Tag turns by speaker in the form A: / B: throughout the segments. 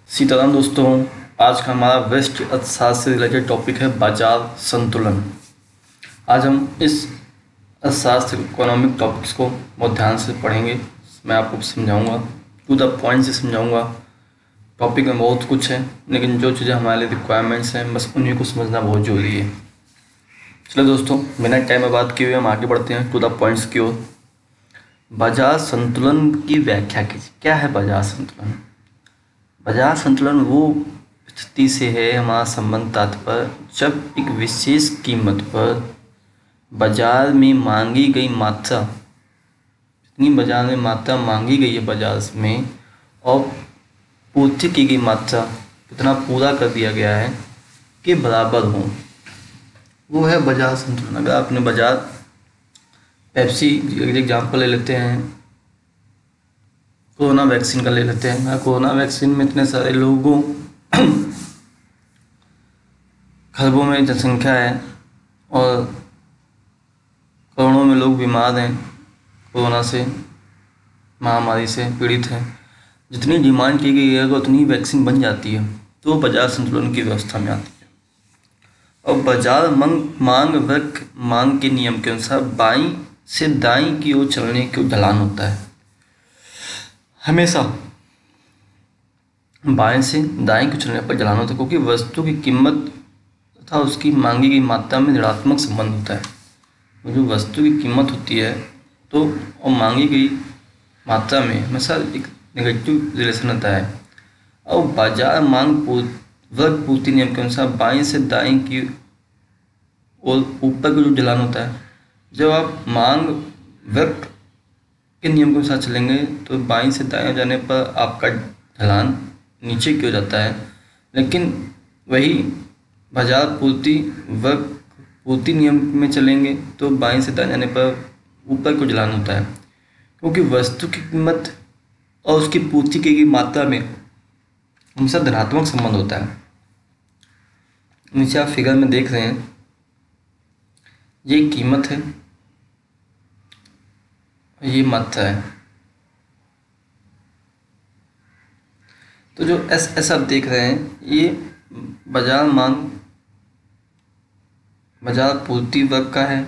A: सीताराम दोस्तों। आज का हमारा व्यष्टि अर्थशास्त्र से रिलेटेड टॉपिक है बाजार संतुलन। आज हम इस अर्थशास्त्र इकोनॉमिक टॉपिक्स को बहुत ध्यान से पढ़ेंगे। मैं आपको समझाऊंगा, टू द पॉइंट से समझाऊंगा। टॉपिक में बहुत कुछ है, लेकिन जो चीज़ें हमारे लिए रिक्वायरमेंट्स हैं बस उन्हीं को समझना बहुत ज़रूरी है। चलो दोस्तों, बिना टाइम में बात किए हुए हम आगे बढ़ते हैं टू द पॉइंट्स की ओर। बाजार संतुलन की व्याख्या कीजिए। क्या है बाजार संतुलन? बाजार संतुलन वो स्थिति से है हमारा संबंध तात्पर्य जब एक विशेष कीमत पर बाजार में मांगी गई मात्रा, जितनी बाजार में मात्रा मांगी गई है बाजार में, और पूर्ति की गई मात्रा कितना पूरा कर दिया गया है के बराबर हो, वो है बाजार संतुलन। अगर आपने बाजार पेप्सी एग्जाम्पल ले लेते हैं, कोरोना वैक्सीन का ले लेते हैं। कोरोना वैक्सीन में इतने सारे लोगों खरबों में जनसंख्या है और करोड़ों में लोग बीमार हैं, कोरोना से महामारी से पीड़ित हैं। जितनी डिमांड की गई है अगर उतनी वैक्सीन बन जाती है तो बाजार संतुलन की व्यवस्था में आती है। और बाजार मांग वक्र मांग के नियम के अनुसार बाईं से दाईं की ओर चलने की ढलान होता है। हमेशा बाएं से दाएं को चलने पर ढलान होता है, क्योंकि वस्तु की कीमत तथा उसकी मांगी गई मात्रा में ऋणात्मक संबंध होता है। जो वस्तु की कीमत होती है तो और मांगी गई मात्रा में हमेशा एक नेगेटिव रिलेशन होता है। और बाजार मांग वक्र पूर्ति नियम के अनुसार बाएं से दाएं की और ऊपर का जो ढलान होता है, जब आप मांग वक्र के नियम के अनुसार चलेंगे तो बाईं से दाएं जाने पर आपका ढलान नीचे की हो जाता है। लेकिन वही बाजार पूर्ति नियम में चलेंगे तो बाईं से दाएं जाने पर ऊपर को ढलान होता है, क्योंकि वस्तु की कीमत और उसकी पूर्ति की गई मात्रा में हमेशा धनात्मक संबंध होता है। नीचे आप फिगर में देख रहे हैं, ये कीमत है, ये मात्रा है। तो जो एस आप देख रहे हैं ये बाजार मांग बाजार पूर्ति वर्ग का है।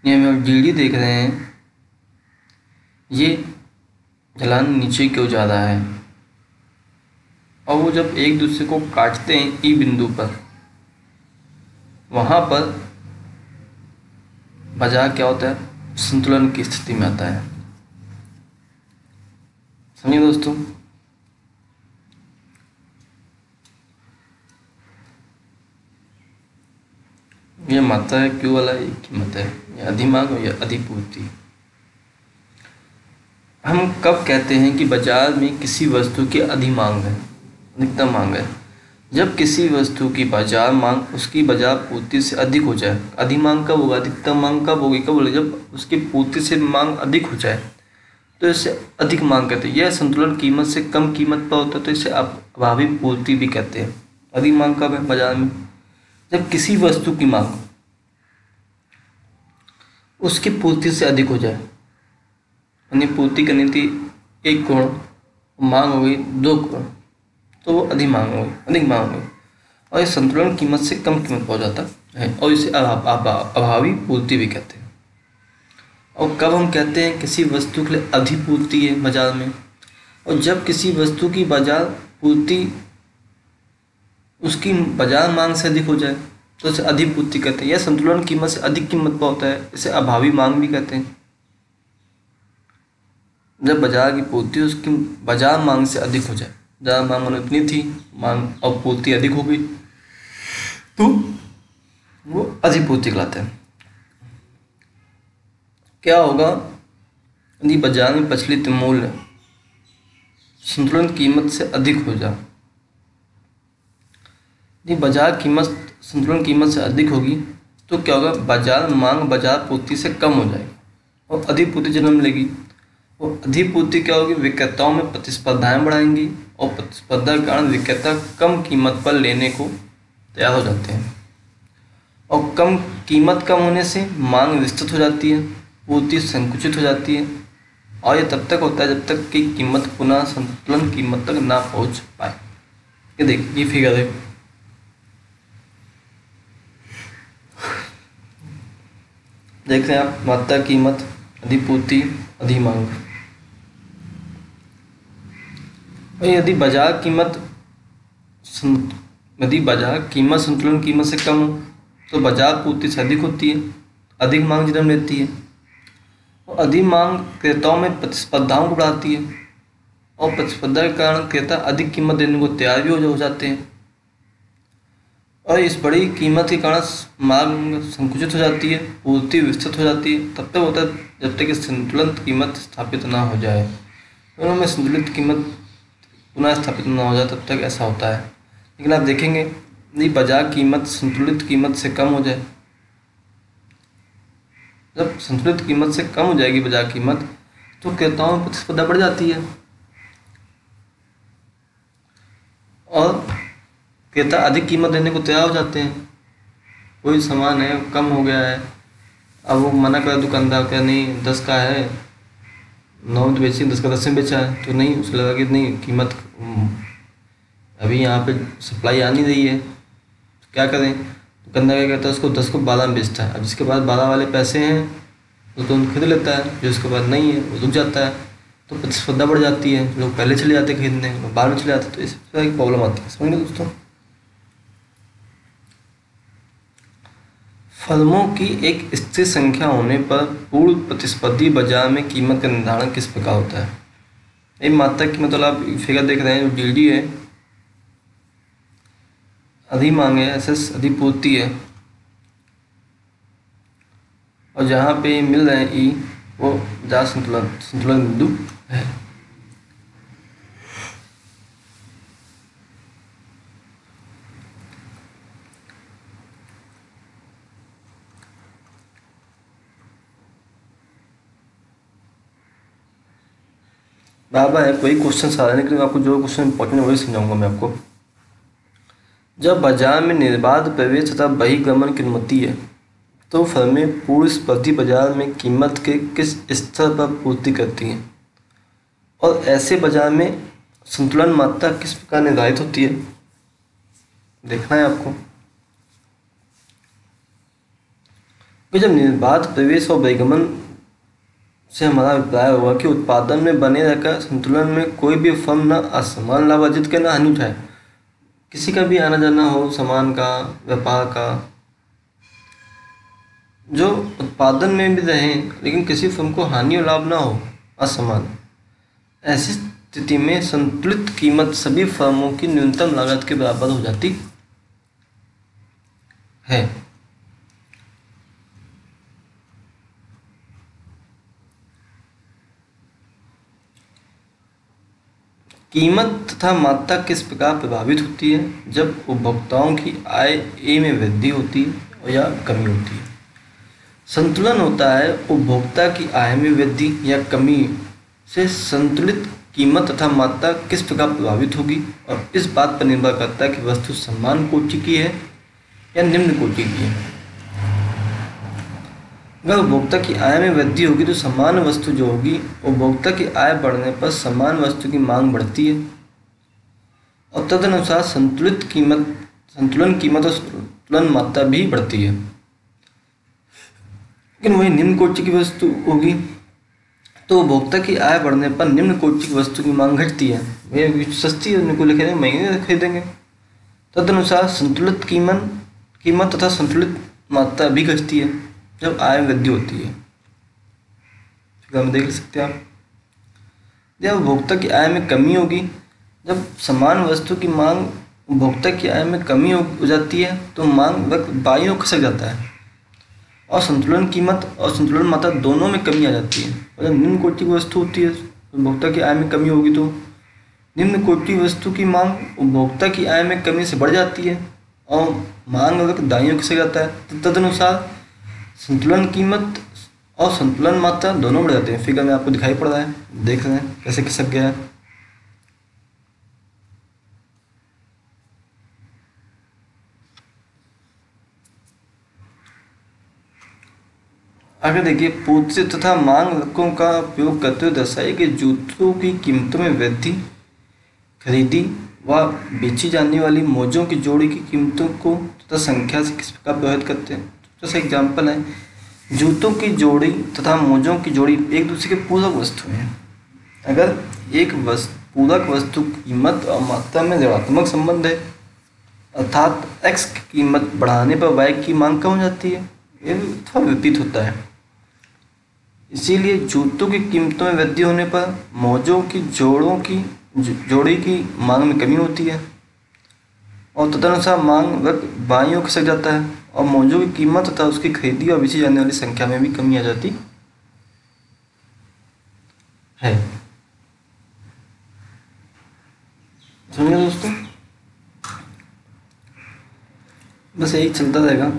A: ये हम डी देख रहे हैं, ये ढलान नीचे क्यों जा रहा है। और वो जब एक दूसरे को काटते हैं ई बिंदु पर, वहाँ पर बाजार क्या होता है, संतुलन की स्थिति में आता है। समझिए दोस्तों। ये मात्रा है क्यू वाला, ये कीमत है, ये अधिमांग और ये अधिपूर्ति। हम कब कहते हैं कि बाजार में किसी वस्तु की अधिमांग है, अधिकतम मांग है? जब किसी वस्तु की बाजार मांग उसकी बाजार पूर्ति से अधिक हो जाए। अधिमांग कब होगा, अधिकतम मांग कब होगी, कब बोले जब उसकी पूर्ति से मांग अधिक हो जाए तो इसे अधिक मांग कहते हैं। यह संतुलन कीमत से कम कीमत पर होता है तो इसे अभावी पूर्ति भी कहते हैं। अधिक मांग कब है बाजार में? जब किसी वस्तु की मांग उसकी पूर्ति से अधिक हो जाए, यानी पूर्ति करनी थी 1 करोड़, मांग हो गई 2 करोड़, तो वो अधिक मांग हो गई और ये संतुलन कीमत से कम कीमत पहुंच जाता है और इसे अभावी पूर्ति भी कहते हैं। और कब हम कहते हैं किसी वस्तु के लिए अधिपूर्ति है बाजार में? और जब किसी वस्तु की बाजार पूर्ति उसकी बाजार मांग से अधिक हो जाए तो इसे अधिपूर्ति कहते हैं। यह संतुलन कीमत से अधिक कीमत पर होता है, इसे अभावी मांग भी कहते हैं। जब बाजार की पूर्ति उसकी बाजार मांग से अधिक हो जाए, बाजार मांग इतनी थी, मांग और पूर्ति अधिक हो गई तो वो अधिपूर्ति कहलाता है। क्या होगा यदि बाजार में प्रचलित मूल्य संतुलन कीमत से अधिक हो जाए? यदि बाजार कीमत संतुलन कीमत से अधिक होगी तो क्या होगा, बाजार मांग बाजार पूर्ति से कम हो जाएगी और अधिपूर्ति जन्म लेगी। और अधिपूर्ति क्या होगी, विक्रेताओं में प्रतिस्पर्धाएं बढ़ाएंगी और प्रतिस्पर्धा के कारण विक्रेता कम कीमत पर लेने को तैयार हो जाते हैं। और कीमत कम होने से मांग विस्तृत हो जाती है, पूर्ति संकुचित हो जाती है और ये तब तक होता है जब तक कि कीमत पुनः संतुलन कीमत तक ना पहुंच पाए। ये देखिए ये फिगर है, देख रहे हैं आप, मात्रा कीमत अधिपूर्ति अधिमांग। और यदि बाजार कीमत यदि बाजार कीमत संतुलन कीमत से कम हो तो बाजार पूर्ति से अधिक होती है, अधिक मांग जन्म लेती है, और अधिक मांग क्रेताओं में प्रतिस्पर्धाओं को बढ़ाती है, और प्रतिस्पर्धा के कारण क्रेता अधिक कीमत देने को तैयार भी हो जाते हैं, और इस बड़ी कीमत के कारण मांग संकुचित हो जाती है, पूर्ति विस्तृत हो जाती है। तब तक होता है जब तक कि संतुलित कीमत स्थापित ना हो जाए। दोनों में संतुलित कीमत पुनः स्थापित ना हो जाए तब तक ऐसा होता है। लेकिन आप देखेंगे यदि बाजार कीमत संतुलित कीमत से कम हो जाए, जब संतुलित कीमत से कम हो जाएगी बाजार कीमत, तो क्रेताओं में प्रतिस्पर्धा बढ़ जाती है, और क्रेता अधिक कीमत देने को तैयार हो जाते हैं। कोई सामान है कम हो गया है, अब वो मना कर दुकानदार का, नहीं 10 का है, 9 में तो बेची, 10 का 10 में बेचा है, तो नहीं, उसे लगा कि नहीं कीमत अभी यहाँ पे सप्लाई आ नहीं रही है, तो क्या करें, दुकानदार क्या करता है उसको 10 को 12 में बेचता है। अब जिसके पास 12 वाले पैसे हैं वो तो खरीद लेता है, जो इसके पास नहीं है वो रुक जाता है, तो प्रतिस्पर्धा बढ़ जाती है, लोग पहले चले जाते खरीदने, बाद में चले जाते, तो इस तरह की प्रॉब्लम आती है। समझ गए दोस्तों। फर्मों की एक स्थिर संख्या होने पर पूर्ण प्रतिस्पर्धी बाजार में कीमत का निर्धारण किस प्रकार होता है। एक मात्रा की मतलब आप फिगर देख रहे हैं, जो जीडी है, अधिमांग है, एसएस अधिपूर्ति है, और जहाँ पे मिल रहे हैं ई, वो बाजार संतुलन बिंदु है। बार है कोई क्वेश्चन आ रहा है, लेकिन आपको जो क्वेश्चन इंपॉर्टेंट है वही समझाऊंगा मैं आपको। जब बाजार में निर्बाध प्रवेश तथा बहिर्गमन की अनुमति है तो फर्में पूर्ण स्पर्धी बाजार में कीमत के किस स्तर पर पूर्ति करती हैं, और ऐसे बाजार में संतुलन मात्रा किस प्रकार निर्धारित होती है, देखना है आपको। कि जब निर्बाध प्रवेश और बहिर्गमन से हमारा अभिप्राय होगा कि उत्पादन में बने रहकर संतुलन में कोई भी फर्म न असमान लाभ अर्जित करे न हानि उठाए, किसी का भी आना जाना हो सामान का, व्यापार का, जो उत्पादन में भी रहे लेकिन किसी फर्म को हानि और लाभ ना हो, असमान। ऐसी स्थिति में संतुलित कीमत सभी फर्मों की न्यूनतम लागत के बराबर हो जाती है। कीमत तथा मात्रा किस प्रकार प्रभावित होती है, जब उपभोक्ताओं की आय ए में वृद्धि होती है या कमी होती है। संतुलन होता है उपभोक्ता की आय में वृद्धि या कमी से संतुलित कीमत तथा मात्रा किस प्रकार प्रभावित होगी, और इस बात पर निर्भर करता है कि वस्तु समान कोटि की है या निम्न कोटि की है। अगर उपभोक्ता की आय में वृद्धि होगी तो समान वस्तु जो होगी, उपभोक्ता की आय बढ़ने पर समान वस्तु की मांग बढ़ती है, और तदनुसार संतुलन कीमत और संतुलन मात्रा भी बढ़ती है। लेकिन वही निम्न कोटि की वस्तु होगी तो उपभोक्ता की आय बढ़ने पर निम्न कोटि की वस्तु की मांग घटती है, वे सस्ती है, उनको लिखेंगे महंगे खरीदेंगे। तदनुसार संतुलित कीमत तथा संतुलित मात्रा भी घटती है जब आय वृद्धि होती है। हम देख सकते हैं आप, जब उपभोक्ता की आय में कमी होगी, जब समान वस्तु की मांग उपभोक्ता की आय में कमी हो जाती है तो मांग वक्त बाईं ओर खसक जाता है, और संतुलन कीमत और संतुलन मात्रा दोनों में कमी आ जाती है। और जब निम्न कोटि की वस्तु होती है, उपभोक्ता की आय में कमी होगी तो निम्न कोटि वस्तु की मांग उपभोक्ता की आय में कमी से बढ़ जाती है, और मांग वक्त दाईं ओर खसक जाता है। तदनुसार संतुलन कीमत और संतुलन मात्रा दोनों बढ़ जाते हैं। फिगर में आपको दिखाई पड़ रहा है, देख रहे हैं कैसे खिसक गया है। आगे देखिए, पूर्ति तथा मांग तर्कों का उपयोग करते हुए दर्शाइए कि जूतों की कीमतों में वृद्धि खरीदी व बेची जाने वाली मौजों की जोड़ी की कीमतों को तथा संख्या से किस प्रकार प्रभावित करते हैं। जैसे एग्जाम्पल है, जूतों की जोड़ी तथा मोजों की जोड़ी एक दूसरे के पूरक वस्तु हैं। अगर एक पूरक वस्तु कीमत और मात्रा में ऋणात्मक संबंध है, अर्थात x की कीमत बढ़ाने पर y की मांग कम हो जाती है, ये थोड़ा विपरीत होता है। इसीलिए जूतों की कीमतों में वृद्धि होने पर मोजों की जोड़ी की मांग में कमी होती है और तदनुसार मांग वक्र बाईं ओर खिसक जाता है और मोजों की कीमत तथा उसकी खरीदी और बेची जाने वाली संख्या में भी कमी आ जाती है। समझे दोस्तों, बस यही चलता रहेगा।